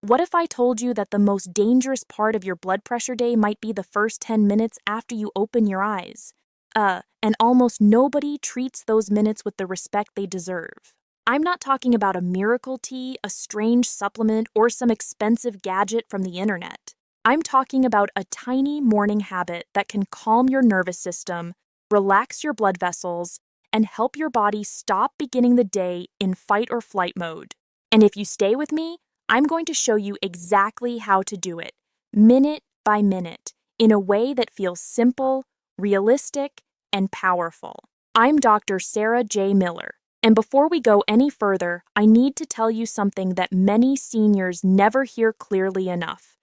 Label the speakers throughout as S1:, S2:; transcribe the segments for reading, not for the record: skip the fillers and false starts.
S1: What if I told you that the most dangerous part of your blood pressure day might be the first 10 minutes after you open your eyes? And almost nobody treats those minutes with the respect they deserve. I'm not talking about a miracle tea, a strange supplement, or some expensive gadget from the internet. I'm talking about a tiny morning habit that can calm your nervous system, relax your blood vessels, and help your body stop beginning the day in fight or flight mode. And if you stay with me, I'm going to show you exactly how to do it, minute by minute, in a way that feels simple, realistic, and powerful. I'm Dr. Sarah J. Miller, and before we go any further, I need to tell you something that many seniors never hear clearly enough.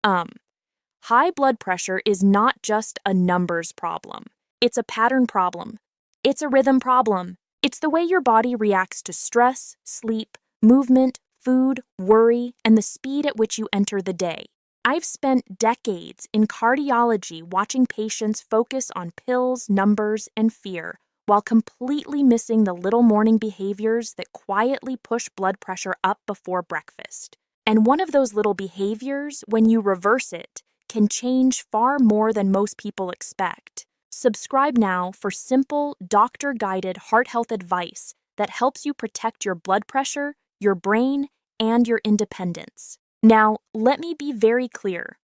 S1: High blood pressure is not just a numbers problem. It's a pattern problem. It's a rhythm problem. It's the way your body reacts to stress, sleep, movement, food, worry, and the speed at which you enter the day. I've spent decades in cardiology watching patients focus on pills, numbers, and fear, while completely missing the little morning behaviors that quietly push blood pressure up before breakfast. And one of those little behaviors, when you reverse it, can change far more than most people expect. Subscribe now for simple, doctor-guided heart health advice that helps you protect your blood pressure, your brain, and your independence. Now, let me be very clear.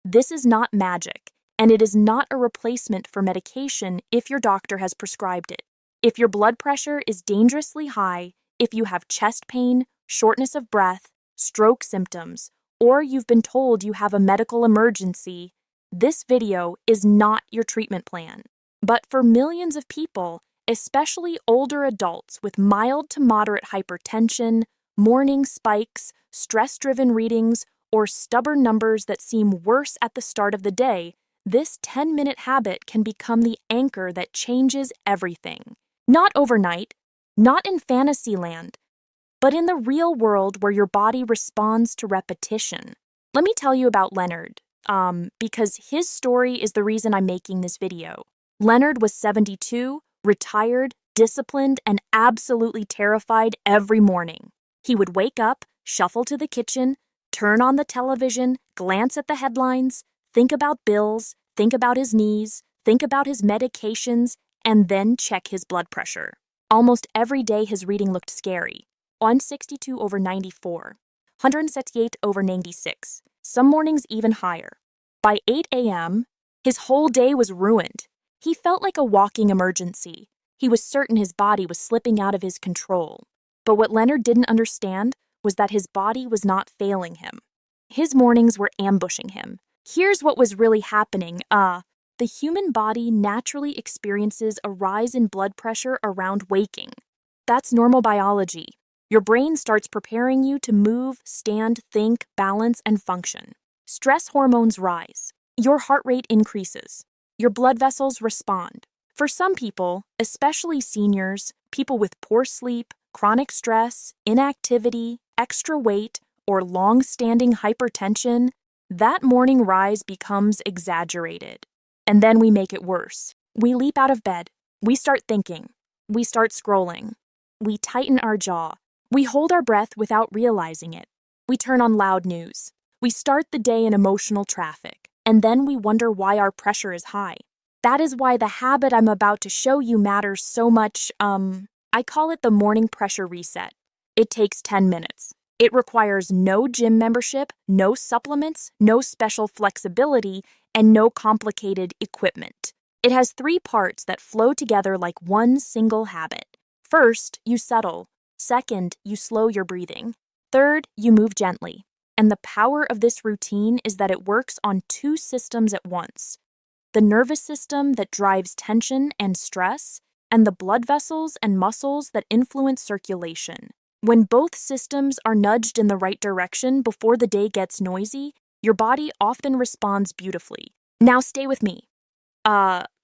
S1: This is not magic, and it is not a replacement for medication if your doctor has prescribed it. If your blood pressure is dangerously high, if you have chest pain, shortness of breath, stroke symptoms, or you've been told you have a medical emergency, this video is not your treatment plan. But for millions of people, especially older adults with mild to moderate hypertension, morning spikes, stress-driven readings, or stubborn numbers that seem worse at the start of the day, this 10-minute habit can become the anchor that changes everything. Not overnight, not in fantasy land, but in the real world where your body responds to repetition. Let me tell you about Leonard, because his story is the reason I'm making this video. Leonard was 72, retired, disciplined, and absolutely terrified every morning. He would wake up, shuffle to the kitchen, turn on the television, glance at the headlines, think about bills, think about his knees, think about his medications, and then check his blood pressure. Almost every day his reading looked scary. 162/94, 178/96, some mornings even higher. By 8 a.m., his whole day was ruined. He felt like a walking emergency. He was certain his body was slipping out of his control. But what Leonard didn't understand was that his body was not failing him. His mornings were ambushing him. Here's what was really happening. The human body naturally experiences a rise in blood pressure around waking. That's normal biology. Your brain starts preparing you to move, stand, think, balance, and function. Stress hormones rise. Your heart rate increases. Your blood vessels respond. For some people, especially seniors, people with poor sleep, chronic stress, inactivity, extra weight, or long-standing hypertension, that morning rise becomes exaggerated. And then we make it worse. We leap out of bed. We start thinking. We start scrolling. We tighten our jaw. We hold our breath without realizing it. We turn on loud news. We start the day in emotional traffic. And then we wonder why our pressure is high. That is why the habit I'm about to show you matters so much. I call it the morning pressure reset. It takes 10 minutes. It requires no gym membership, no supplements, no special flexibility, and no complicated equipment. It has 3 parts that flow together like one single habit. First, you settle. Second, you slow your breathing. Third, you move gently. And the power of this routine is that it works on 2 systems at once: the nervous system that drives tension and stress, and the blood vessels and muscles that influence circulation. When both systems are nudged in the right direction before the day gets noisy, your body often responds beautifully. Now stay with me.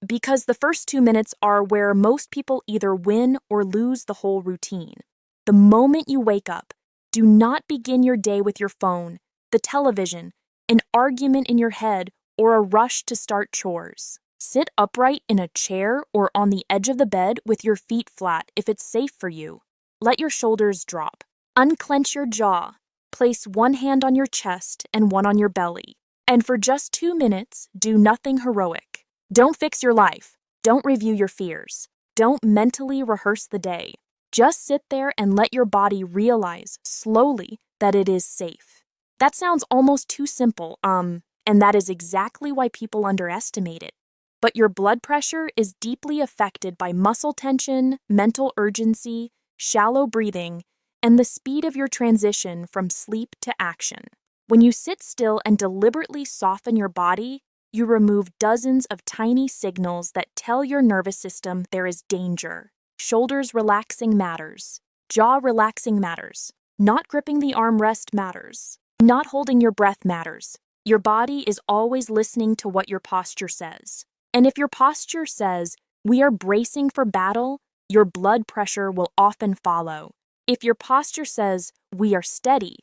S1: Because the first 2 minutes are where most people either win or lose the whole routine. The moment you wake up, do not begin your day with your phone, the television, an argument in your head, or a rush to start chores. Sit upright in a chair or on the edge of the bed with your feet flat if it's safe for you. Let your shoulders drop. Unclench your jaw. Place one hand on your chest and one on your belly. And for just 2 minutes, do nothing heroic. Don't fix your life. Don't review your fears. Don't mentally rehearse the day. Just sit there and let your body realize, slowly, that it is safe. That sounds almost too simple, and that is exactly why people underestimate it. But your blood pressure is deeply affected by muscle tension, mental urgency, shallow breathing, and the speed of your transition from sleep to action. When you sit still and deliberately soften your body, you remove dozens of tiny signals that tell your nervous system there is danger. Shoulders relaxing matters. Jaw relaxing matters. Not gripping the armrest matters. Not holding your breath matters. Your body is always listening to what your posture says. And if your posture says, "We are bracing for battle," your blood pressure will often follow. If your posture says, "We are steady,"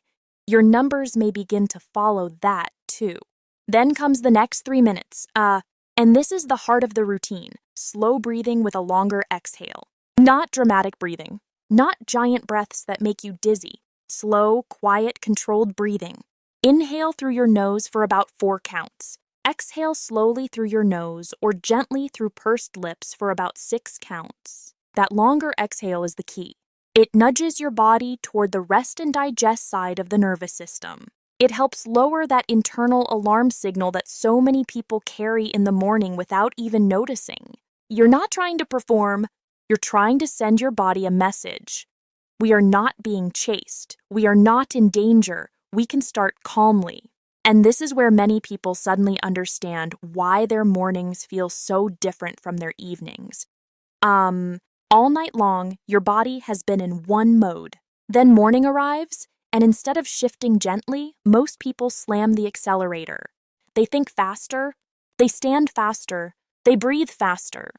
S1: your numbers may begin to follow that too. Then comes the next 3 minutes. And this is the heart of the routine. Slow breathing with a longer exhale. Not dramatic breathing. Not giant breaths that make you dizzy. Slow, quiet, controlled breathing. Inhale through your nose for about 4 counts. Exhale slowly through your nose or gently through pursed lips for about 6 counts. That longer exhale is the key. It nudges your body toward the rest and digest side of the nervous system. It helps lower that internal alarm signal that so many people carry in the morning without even noticing. You're not trying to perform, you're trying to send your body a message. We are not being chased. We are not in danger. We can start calmly. And this is where many people suddenly understand why their mornings feel so different from their evenings. All night long, your body has been in one mode. Then morning arrives, and instead of shifting gently, most people slam the accelerator. They think faster, they stand faster, they breathe faster,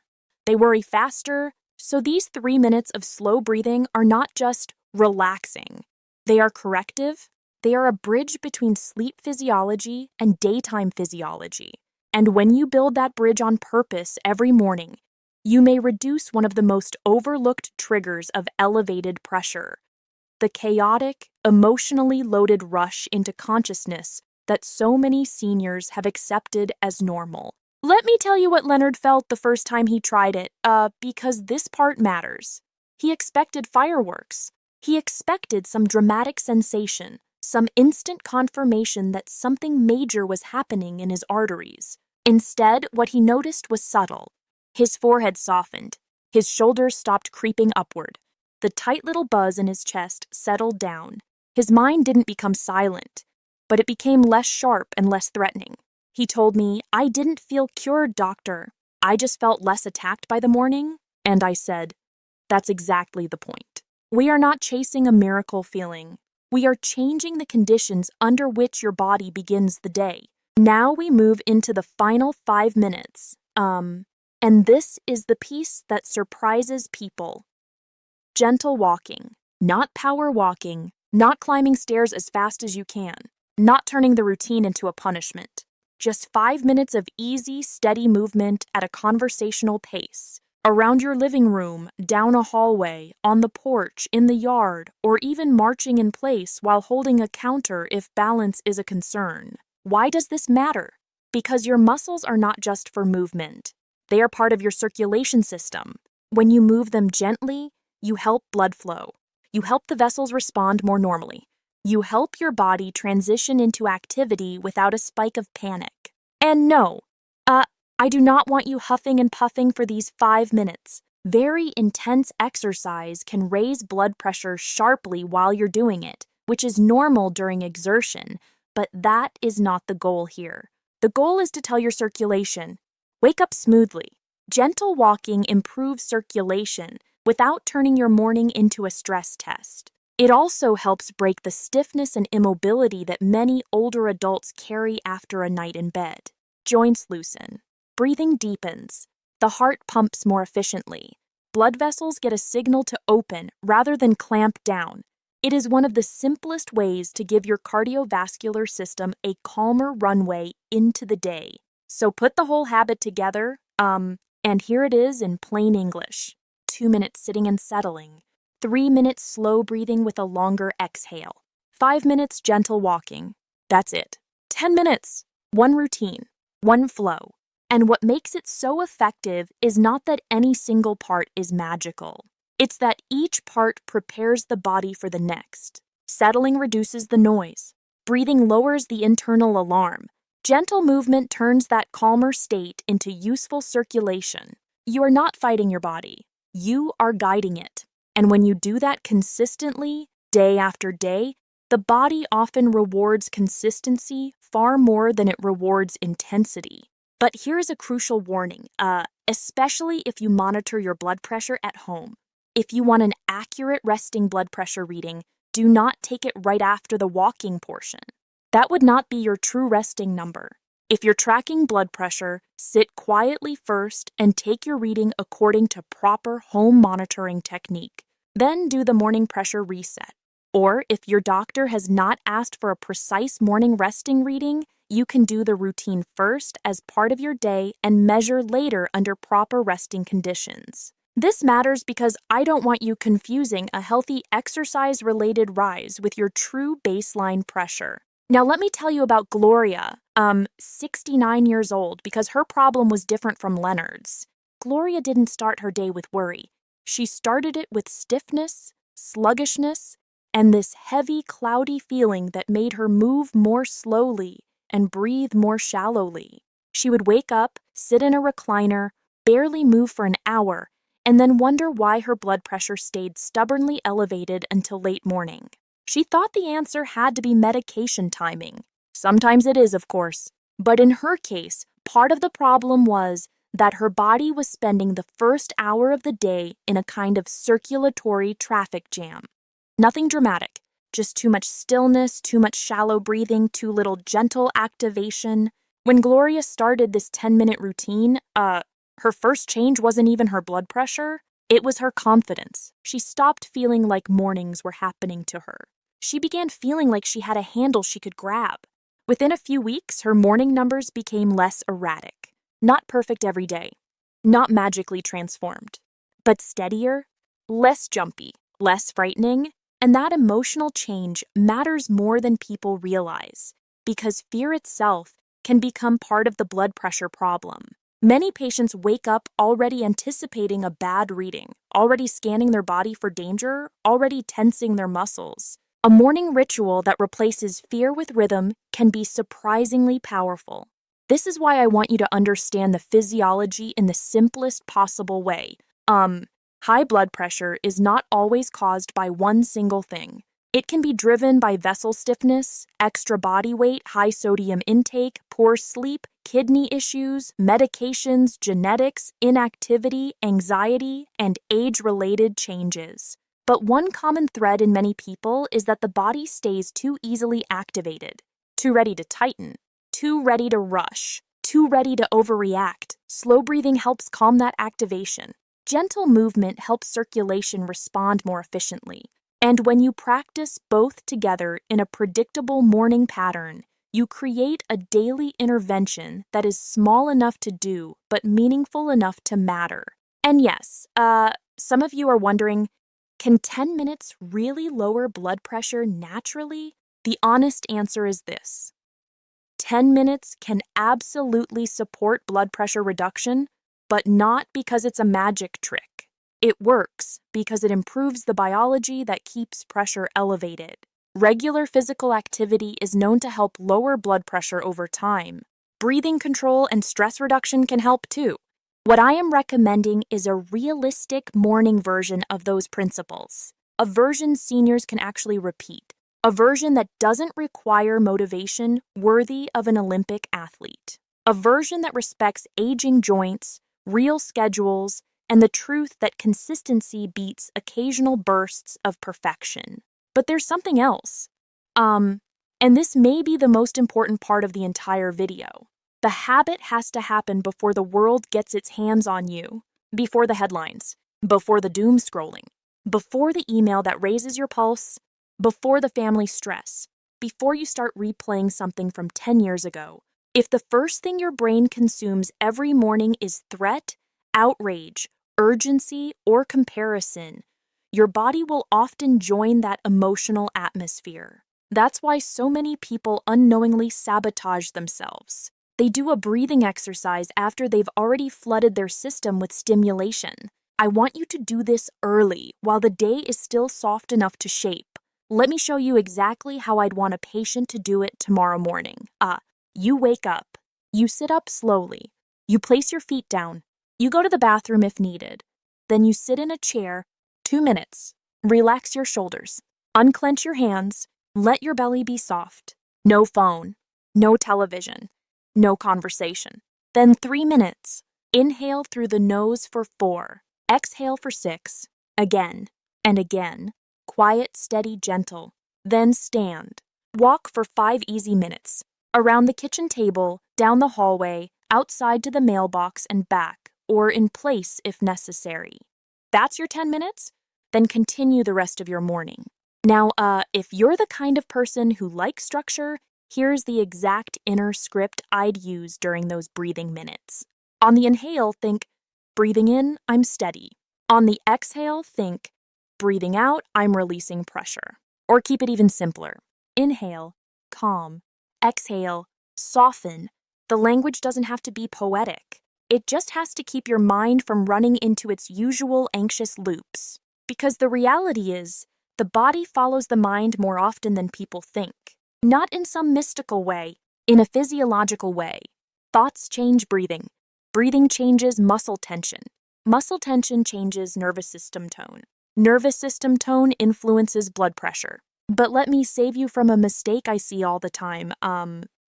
S1: they worry faster. So these 3 minutes of slow breathing are not just relaxing. They are corrective. They are a bridge between sleep physiology and daytime physiology. And when you build that bridge on purpose every morning, you may reduce one of the most overlooked triggers of elevated pressure, the chaotic, emotionally loaded rush into consciousness that so many seniors have accepted as normal. Let me tell you what Leonard felt the first time he tried it, because this part matters. He expected fireworks. He expected some dramatic sensation, some instant confirmation that something major was happening in his arteries. Instead, what he noticed was subtle. His forehead softened. His shoulders stopped creeping upward. The tight little buzz in his chest settled down. His mind didn't become silent, but it became less sharp and less threatening. He told me, "I didn't feel cured, doctor. I just felt less attacked by the morning." And I said, "That's exactly the point. We are not chasing a miracle feeling. We are changing the conditions under which your body begins the day." Now we move into the final 5 minutes. And this is the piece that surprises people. Gentle walking, not power walking, not climbing stairs as fast as you can, not turning the routine into a punishment. Just 5 minutes of easy, steady movement at a conversational pace. Around your living room, down a hallway, on the porch, in the yard, or even marching in place while holding a counter if balance is a concern. Why does this matter? Because your muscles are not just for movement. They are part of your circulation system. When you move them gently, you help blood flow. You help the vessels respond more normally. You help your body transition into activity without a spike of panic. And no, I do not want you huffing and puffing for these 5 minutes. Very intense exercise can raise blood pressure sharply while you're doing it, which is normal during exertion, but that is not the goal here. The goal is to tell your circulation, wake up smoothly. Gentle walking improves circulation without turning your morning into a stress test. It also helps break the stiffness and immobility that many older adults carry after a night in bed. Joints loosen. Breathing deepens. The heart pumps more efficiently. Blood vessels get a signal to open rather than clamp down. It is one of the simplest ways to give your cardiovascular system a calmer runway into the day. So put the whole habit together, and here it is in plain English. 2 minutes sitting and settling. 3 minutes slow breathing with a longer exhale. 5 minutes gentle walking. That's it. 10 minutes. One routine. One flow. And what makes it so effective is not that any single part is magical. It's that each part prepares the body for the next. Settling reduces the noise. Breathing lowers the internal alarm. Gentle movement turns that calmer state into useful circulation. You are not fighting your body. You are guiding it. And when you do that consistently, day after day, the body often rewards consistency far more than it rewards intensity. But here's a crucial warning, especially if you monitor your blood pressure at home. If you want an accurate resting blood pressure reading, do not take it right after the walking portion. That would not be your true resting number. If you're tracking blood pressure, sit quietly first and take your reading according to proper home monitoring technique. Then do the morning pressure reset. Or if your doctor has not asked for a precise morning resting reading, you can do the routine first as part of your day and measure later under proper resting conditions. This matters because I don't want you confusing a healthy exercise-related rise with your true baseline pressure. Now let me tell you about Gloria, 69 years old, because her problem was different from Leonard's. Gloria didn't start her day with worry. She started it with stiffness, sluggishness, and this heavy, cloudy feeling that made her move more slowly and breathe more shallowly. She would wake up, sit in a recliner, barely move for an hour, and then wonder why her blood pressure stayed stubbornly elevated until late morning. She thought the answer had to be medication timing. Sometimes it is, of course. But in her case, part of the problem was that her body was spending the first hour of the day in a kind of circulatory traffic jam. Nothing dramatic, just too much stillness, too much shallow breathing, too little gentle activation. When Gloria started this 10-minute routine, her first change wasn't even her blood pressure. It was her confidence. She stopped feeling like mornings were happening to her. She began feeling like she had a handle she could grab. Within a few weeks, her morning numbers became less erratic. Not perfect every day. Not magically transformed. But steadier, less jumpy, less frightening. And that emotional change matters more than people realize, because fear itself can become part of the blood pressure problem. Many patients wake up already anticipating a bad reading, already scanning their body for danger, already tensing their muscles. A morning ritual that replaces fear with rhythm can be surprisingly powerful. This is why I want you to understand the physiology in the simplest possible way. High blood pressure is not always caused by one single thing. It can be driven by vessel stiffness, extra body weight, high sodium intake, poor sleep, kidney issues, medications, genetics, inactivity, anxiety, and age-related changes. But one common thread in many people is that the body stays too easily activated, too ready to tighten, too ready to rush, too ready to overreact. Slow breathing helps calm that activation. Gentle movement helps circulation respond more efficiently. And when you practice both together in a predictable morning pattern, you create a daily intervention that is small enough to do, but meaningful enough to matter. And yes, some of you are wondering, can 10 minutes really lower blood pressure naturally? The honest answer is this. 10 minutes can absolutely support blood pressure reduction, but not because it's a magic trick. It works because it improves the biology that keeps pressure elevated. Regular physical activity is known to help lower blood pressure over time. Breathing control and stress reduction can help too. What I am recommending is a realistic morning version of those principles. A version seniors can actually repeat. A version that doesn't require motivation worthy of an Olympic athlete. A version that respects aging joints, real schedules, and the truth that consistency beats occasional bursts of perfection. But there's something else. And this may be the most important part of the entire video. The habit has to happen before the world gets its hands on you, before the headlines, before the doom scrolling, before the email that raises your pulse, before the family stress, before you start replaying something from 10 years ago. If the first thing your brain consumes every morning is threat, outrage, urgency, or comparison, your body will often join that emotional atmosphere. That's why so many people unknowingly sabotage themselves. They do a breathing exercise after they've already flooded their system with stimulation. I want you to do this early, while the day is still soft enough to shape. Let me show you exactly how I'd want a patient to do it tomorrow morning. You wake up. You sit up slowly. You place your feet down. You go to the bathroom if needed. Then you sit in a chair. 2 minutes. Relax your shoulders. Unclench your hands. Let your belly be soft. No phone. No television. No conversation. Then 3 minutes. Inhale through the nose for 4. Exhale for 6. Again and again. Quiet, steady, gentle. Then stand. Walk for 5 easy minutes. Around the kitchen table, down the hallway, outside to the mailbox and back, or in place if necessary. That's your 10 minutes? Then continue the rest of your morning. Now, if you're the kind of person who likes structure, here's the exact inner script I'd use during those breathing minutes. On the inhale, think, breathing in, I'm steady. On the exhale, think, breathing out, I'm releasing pressure. Or keep it even simpler. Inhale, calm. Exhale, soften. The language doesn't have to be poetic. It just has to keep your mind from running into its usual anxious loops. Because the reality is, the body follows the mind more often than people think. Not in some mystical way, in a physiological way. Thoughts change breathing. Breathing changes muscle tension. Muscle tension changes nervous system tone. Nervous system tone influences blood pressure. But let me save you from a mistake I see all the time.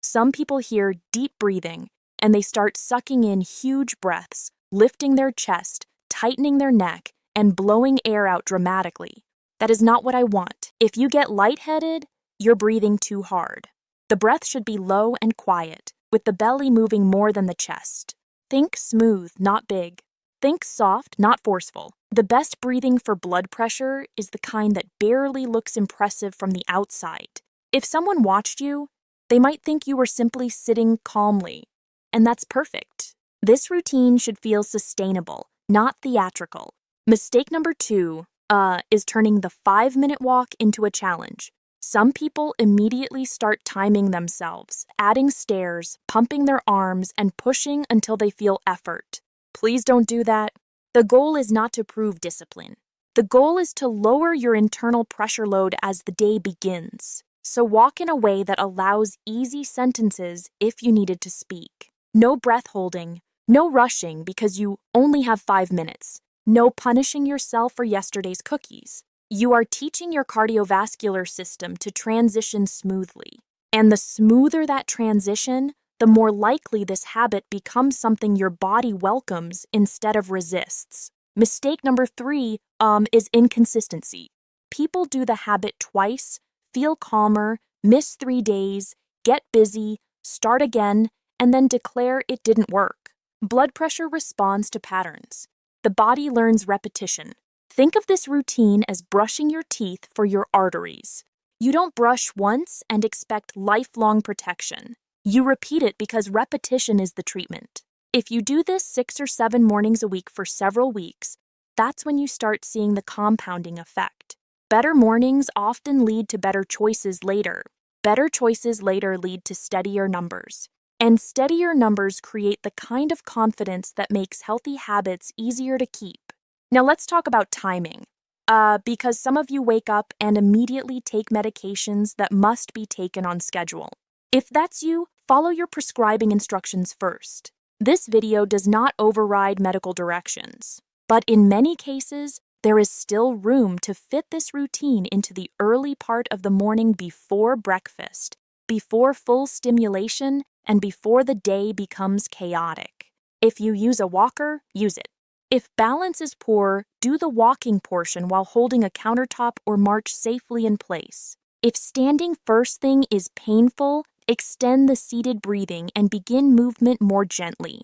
S1: Some people hear deep breathing, and they start sucking in huge breaths, lifting their chest, tightening their neck, and blowing air out dramatically. That is not what I want. If you get lightheaded, you're breathing too hard. The breath should be low and quiet, with the belly moving more than the chest. Think smooth, not big. Think soft, not forceful. The best breathing for blood pressure is the kind that barely looks impressive from the outside. If someone watched you, they might think you were simply sitting calmly, and that's perfect. This routine should feel sustainable, not theatrical. Mistake number 2 is turning the 5-minute walk into a challenge. Some people immediately start timing themselves, adding stairs, pumping their arms, and pushing until they feel effort. Please don't do that. The goal is not to prove discipline. The goal is to lower your internal pressure load as the day begins. So walk in a way that allows easy sentences if you needed to speak. No breath holding, no rushing because you only have 5 minutes. No punishing yourself for yesterday's cookies. You are teaching your cardiovascular system to transition smoothly. And the smoother that transition, the more likely this habit becomes something your body welcomes instead of resists. Mistake number 3 is inconsistency. People do the habit twice, feel calmer, miss 3 days, get busy, start again, and then declare it didn't work. Blood pressure responds to patterns. The body learns repetition. Think of this routine as brushing your teeth for your arteries. You don't brush once and expect lifelong protection. You repeat it because repetition is the treatment. If you do this 6 or 7 mornings a week for several weeks, that's when you start seeing the compounding effect. Better mornings often lead to better choices later. Better choices later lead to steadier numbers. And steadier numbers create the kind of confidence that makes healthy habits easier to keep. Now let's talk about timing. Because some of you wake up and immediately take medications that must be taken on schedule. If that's you, follow your prescribing instructions first. This video does not override medical directions, but in many cases, there is still room to fit this routine into the early part of the morning before breakfast, before full stimulation, and before the day becomes chaotic. If you use a walker, use it. If balance is poor, do the walking portion while holding a countertop or march safely in place. If standing first thing is painful, extend the seated breathing and begin movement more gently.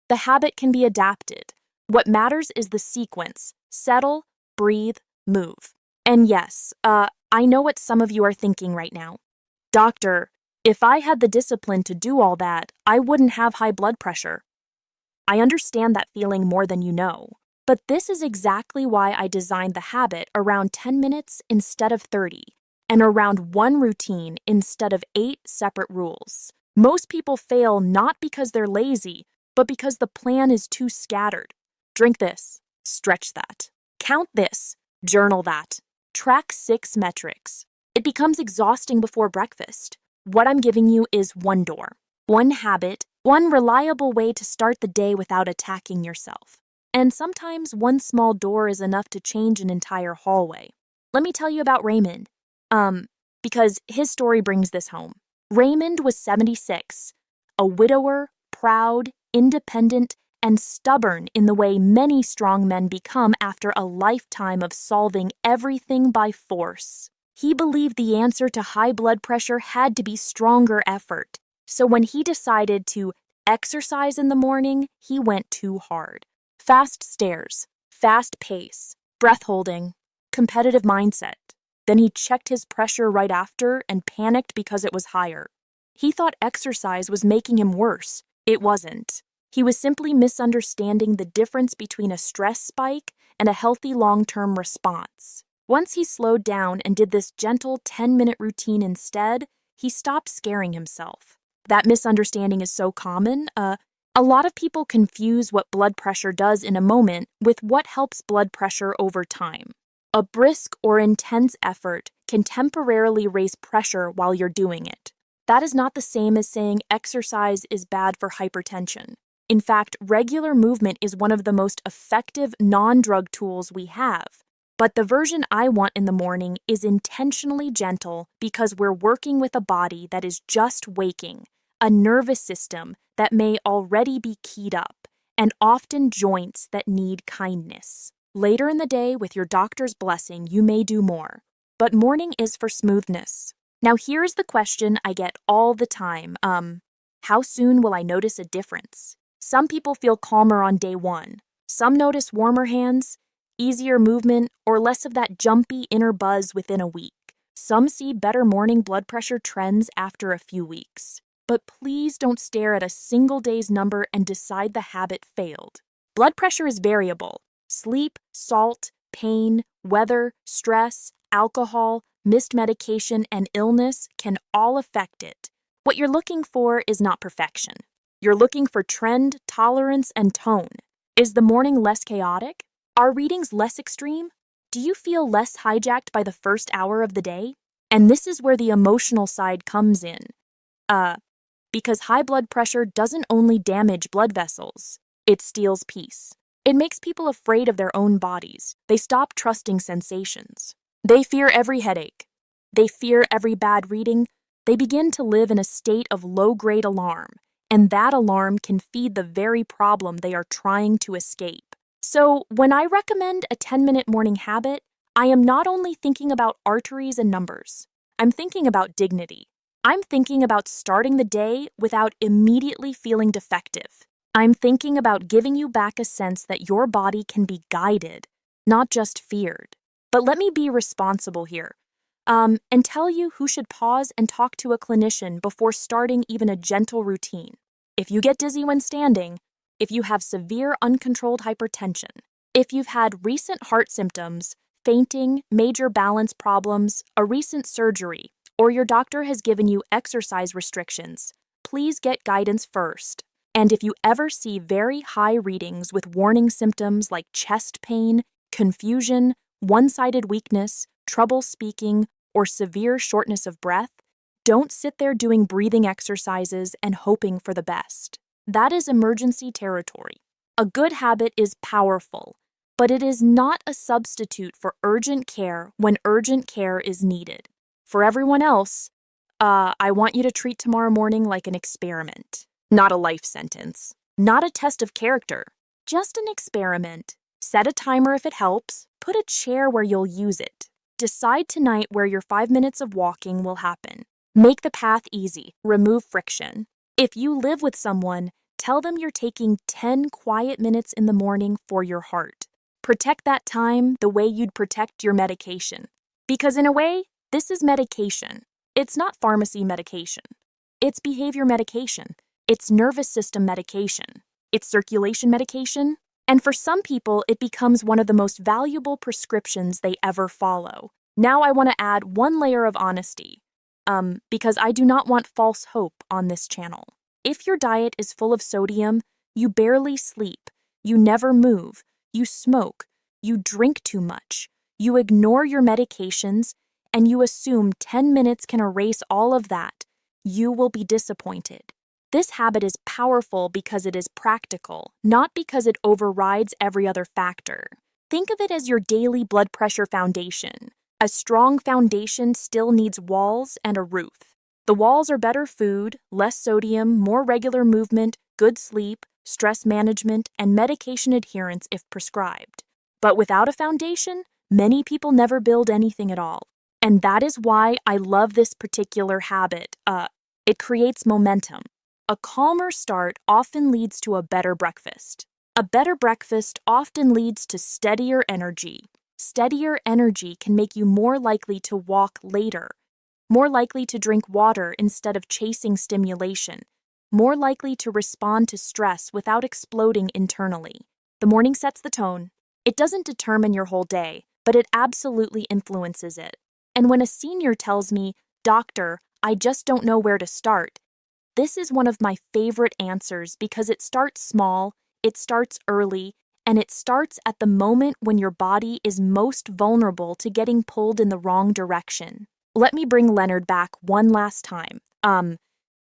S1: The habit can be adapted. What matters is the sequence. Settle, breathe, move. And yes, I know what some of you are thinking right now. Doctor, if I had the discipline to do all that, I wouldn't have high blood pressure. I understand that feeling more than you know, but this is exactly why I designed the habit around 10 minutes instead of 30. and around one routine instead of 8 separate rules. Most people fail not because they're lazy, but because the plan is too scattered. Drink this, stretch that, count this, journal that, track 6 metrics. It becomes exhausting before breakfast. What I'm giving you is one door, one habit, one reliable way to start the day without attacking yourself. And sometimes one small door is enough to change an entire hallway. Let me tell you about Raymond. Because his story brings this home. Raymond was 76, a widower, proud, independent, and stubborn in the way many strong men become after a lifetime of solving everything by force. He believed the answer to high blood pressure had to be stronger effort. So when he decided to exercise in the morning, he went too hard. Fast stairs, fast pace, breath holding, competitive mindset. Then he checked his pressure right after and panicked because it was higher. He thought exercise was making him worse. It wasn't. He was simply misunderstanding the difference between a stress spike and a healthy long-term response. Once he slowed down and did this gentle 10-minute routine instead, he stopped scaring himself. That misunderstanding is so common. A lot of people confuse what blood pressure does in a moment with what helps blood pressure over time. A brisk or intense effort can temporarily raise pressure while you're doing it. That is not the same as saying exercise is bad for hypertension. In fact, regular movement is one of the most effective non-drug tools we have. But the version I want in the morning is intentionally gentle because we're working with a body that is just waking, a nervous system that may already be keyed up, and often joints that need kindness. Later in the day, with your doctor's blessing, you may do more. But morning is for smoothness. Now here's the question I get all the time. How soon will I notice a difference? Some people feel calmer on day 1. Some notice warmer hands, easier movement, or less of that jumpy inner buzz within a week. Some see better morning blood pressure trends after a few weeks. But please don't stare at a single day's number and decide the habit failed. Blood pressure is variable. Sleep, salt, pain, weather, stress, alcohol, missed medication, and illness can all affect it. What you're looking for is not perfection. You're looking for trend, tolerance, and tone. Is the morning less chaotic? Are readings less extreme? Do you feel less hijacked by the first hour of the day? And this is where the emotional side comes in. Because high blood pressure doesn't only damage blood vessels, it steals peace. It makes people afraid of their own bodies. They stop trusting sensations. They fear every headache. They fear every bad reading. They begin to live in a state of low-grade alarm, and that alarm can feed the very problem they are trying to escape. So, when I recommend a 10-minute morning habit, I am not only thinking about arteries and numbers. I'm thinking about dignity. I'm thinking about starting the day without immediately feeling defective. I'm thinking about giving you back a sense that your body can be guided, not just feared. But let me be responsible here, and tell you who should pause and talk to a clinician before starting even a gentle routine. If you get dizzy when standing, if you have severe uncontrolled hypertension, if you've had recent heart symptoms, fainting, major balance problems, a recent surgery, or your doctor has given you exercise restrictions, please get guidance first. And if you ever see very high readings with warning symptoms like chest pain, confusion, one-sided weakness, trouble speaking, or severe shortness of breath, don't sit there doing breathing exercises and hoping for the best. That is emergency territory. A good habit is powerful, but it is not a substitute for urgent care when urgent care is needed. For everyone else, I want you to treat tomorrow morning like an experiment. Not a life sentence. Not a test of character. Just an experiment. Set a timer if it helps. Put a chair where you'll use it. Decide tonight where your 5 minutes of walking will happen. Make the path easy. Remove friction. If you live with someone, tell them you're taking 10 quiet minutes in the morning for your heart. Protect that time the way you'd protect your medication. Because in a way, this is medication. It's not pharmacy medication. It's behavior medication. It's nervous system medication. It's circulation medication. And for some people, it becomes one of the most valuable prescriptions they ever follow. Now I want to add one layer of honesty, because I do not want false hope on this channel. If your diet is full of sodium, you barely sleep, you never move, you smoke, you drink too much, you ignore your medications, and you assume 10 minutes can erase all of that, you will be disappointed. This habit is powerful because it is practical, not because it overrides every other factor. Think of it as your daily blood pressure foundation. A strong foundation still needs walls and a roof. The walls are better food, less sodium, more regular movement, good sleep, stress management, and medication adherence if prescribed. But without a foundation, many people never build anything at all. And that is why I love this particular habit. It creates momentum. A calmer start often leads to a better breakfast. A better breakfast often leads to steadier energy. Steadier energy can make you more likely to walk later, more likely to drink water instead of chasing stimulation, more likely to respond to stress without exploding internally. The morning sets the tone. It doesn't determine your whole day, but it absolutely influences it. And when a senior tells me, "Doctor, I just don't know where to start," this is one of my favorite answers because it starts small, it starts early, and it starts at the moment when your body is most vulnerable to getting pulled in the wrong direction. Let me bring Leonard back one last time,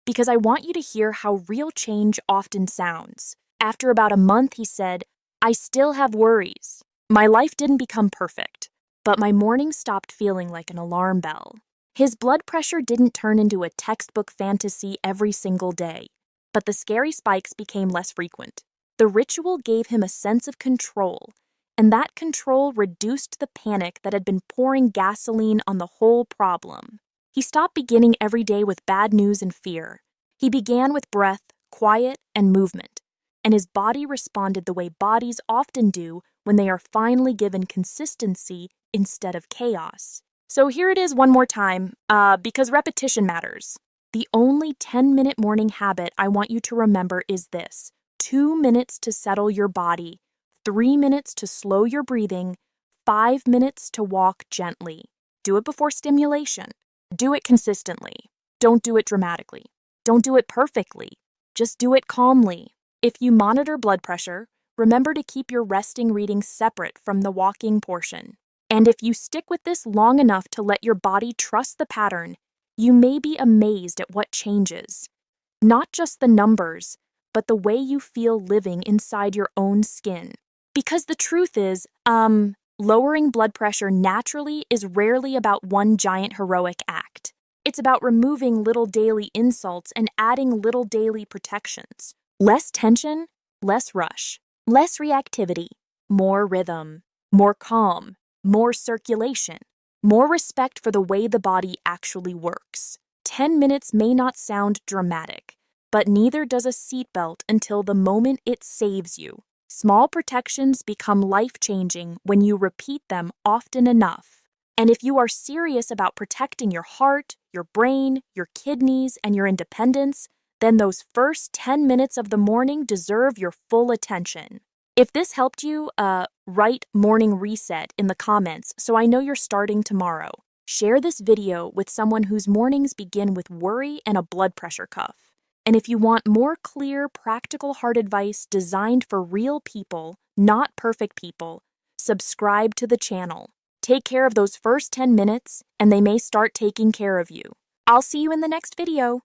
S1: because I want you to hear how real change often sounds. After about a month, he said, "I still have worries. My life didn't become perfect, but my mornings stopped feeling like an alarm bell." His blood pressure didn't turn into a textbook fantasy every single day, but the scary spikes became less frequent. The ritual gave him a sense of control, and that control reduced the panic that had been pouring gasoline on the whole problem. He stopped beginning every day with bad news and fear. He began with breath, quiet, and movement, and his body responded the way bodies often do when they are finally given consistency instead of chaos. So here it is one more time, because repetition matters. The only 10-minute morning habit I want you to remember is this: 2 minutes to settle your body, 3 minutes to slow your breathing, 5 minutes to walk gently. Do it before stimulation. Do it consistently. Don't do it dramatically. Don't do it perfectly. Just do it calmly. If you monitor blood pressure, remember to keep your resting readings separate from the walking portion. And if you stick with this long enough to let your body trust the pattern, you may be amazed at what changes. Not just the numbers, but the way you feel living inside your own skin. Because the truth is, lowering blood pressure naturally is rarely about one giant heroic act. It's about removing little daily insults and adding little daily protections. Less tension, less rush, less reactivity, more rhythm, more calm, more circulation, more respect for the way the body actually works. 10 minutes may not sound dramatic, but neither does a seatbelt until the moment it saves you. Small protections become life-changing when you repeat them often enough. And if you are serious about protecting your heart, your brain, your kidneys, and your independence, then those first 10 minutes of the morning deserve your full attention. If this helped you, write morning reset in the comments so I know you're starting tomorrow. Share this video with someone whose mornings begin with worry and a blood pressure cuff. And if you want more clear, practical heart advice designed for real people, not perfect people, subscribe to the channel. Take care of those first 10 minutes, and they may start taking care of you. I'll see you in the next video.